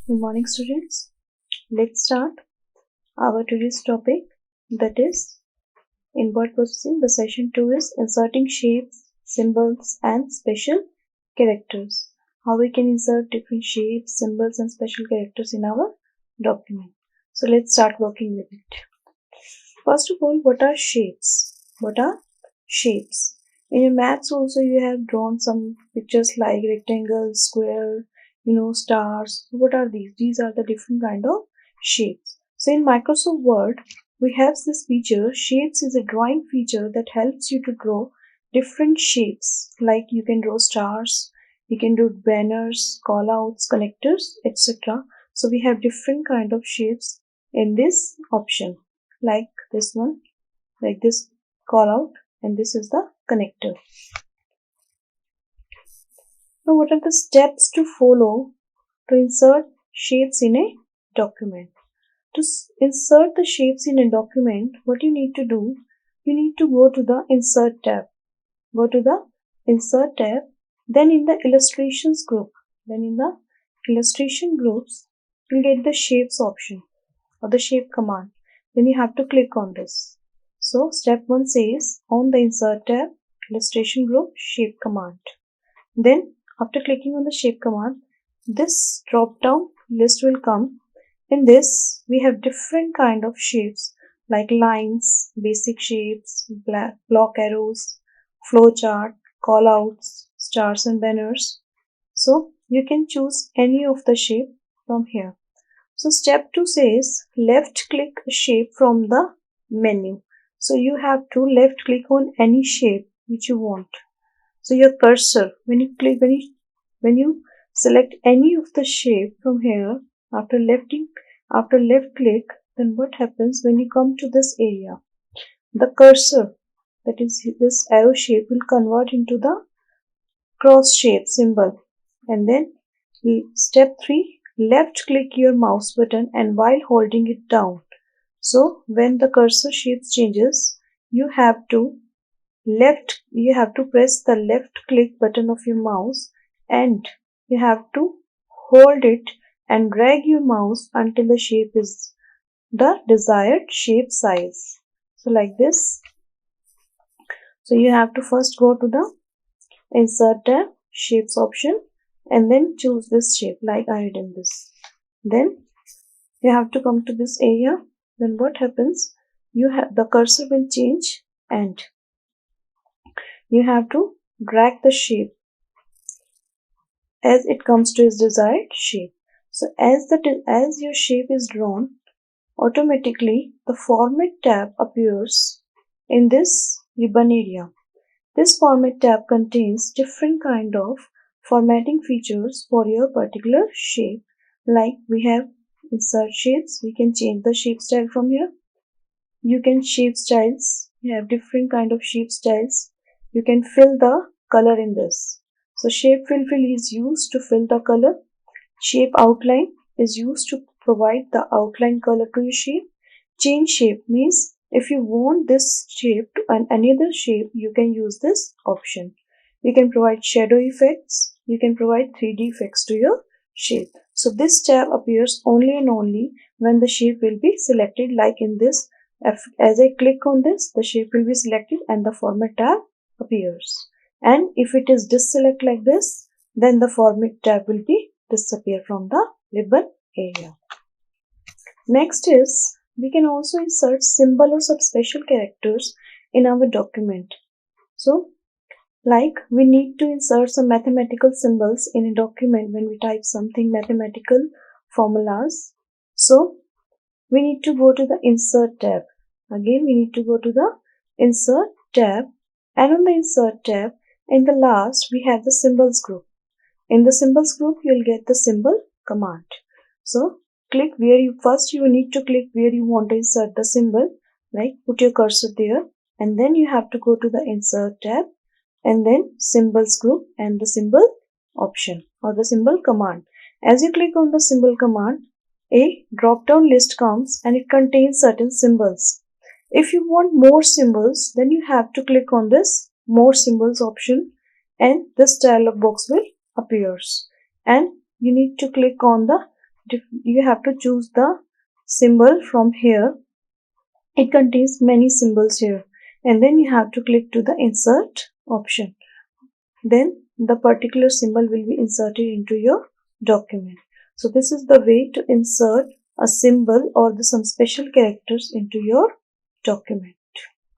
Good morning, students. Let's start our today's topic, that is in word processing. The session 2 is inserting shapes, symbols, and special characters. How we can insert different shapes, symbols, and special characters in our document. So let's start working with it. First of all, what are shapes? What are shapes? In your maths also you have drawn some pictures like rectangle, square, stars. What are these? These are the different kind of shapes. So in Microsoft Word, we have this feature. Shapes is a drawing feature that helps you to draw different shapes. Like you can draw stars, you can do banners, callouts, connectors, etc. So we have different kind of shapes in this option, like this one, like this call out, and this is the connector. Now what are the steps to follow to insert shapes in a document? To insert the shapes in a document, what you need to do, you need to go to the insert tab. Go to the insert tab, then in the illustrations group, then in the illustration groups, you'll get the shapes option or the shape command. Then you have to click on this. So step 1 says on the insert tab, illustration group, shape command. Then after clicking on the shape command, this drop down list will come. In this we have different kind of shapes like lines, basic shapes, block arrows, flowchart, callouts, stars and banners. So you can choose any of the shape from here. So step 2 says left click a shape from the menu. So you have to left click on any shape which you want. So your cursor, when you select any of the shape from here, after left click, then what happens when you come to this area? The cursor, that is this arrow shape, will convert into the cross shape symbol. And then step 3, left click your mouse button and while holding it down. So when the cursor shape changes, you have to press the left click button of your mouse and you have to hold it and drag your mouse until the shape is the desired shape size. So like this. So you have to first go to the insert tab, shapes option, and then choose this shape like I did this. Then you have to come to this area. Then what happens? The cursor will change and you have to drag the shape as it comes to its desired shape. So as your shape is drawn, automatically the format tab appears in this ribbon area. This format tab contains different kind of formatting features for your particular shape. Like we have insert shapes, we can change the shape style from here. You can shape styles, you have different kind of shape styles. You can fill the color in this. So shape fill is used to fill the color. Shape outline is used to provide the outline color to your shape. Change shape means if you want this shape to another shape, you can use this option. You can provide shadow effects. You can provide 3D effects to your shape. So this tab appears only and only when the shape will be selected, like in this. As I click on this, the shape will be selected and the format tab appears. And if it is deselect like this, then the format tab will be disappear from the ribbon area. Next is we can also insert symbol or some special characters in our document. So like we need to insert some mathematical symbols in a document when we type something mathematical formulas. So we need to go to the insert tab. Again we need to go to the insert tab, and on the insert tab in the last we have the symbols group. In the symbols group you will get the symbol command. So click where you need to click where you want to insert the symbol, like put your cursor there, and then you have to go to the insert tab and then symbols group and the symbol option or the symbol command. As you click on the symbol command, a drop down list comes and it contains certain symbols. If you want more symbols, then you have to click on this more symbols option and this dialog box will appears, and you need to click on the you have to choose the symbol from here. It contains many symbols here, and then you have to click to the insert option. Then the particular symbol will be inserted into your document. So this is the way to insert a symbol or some special characters into your document.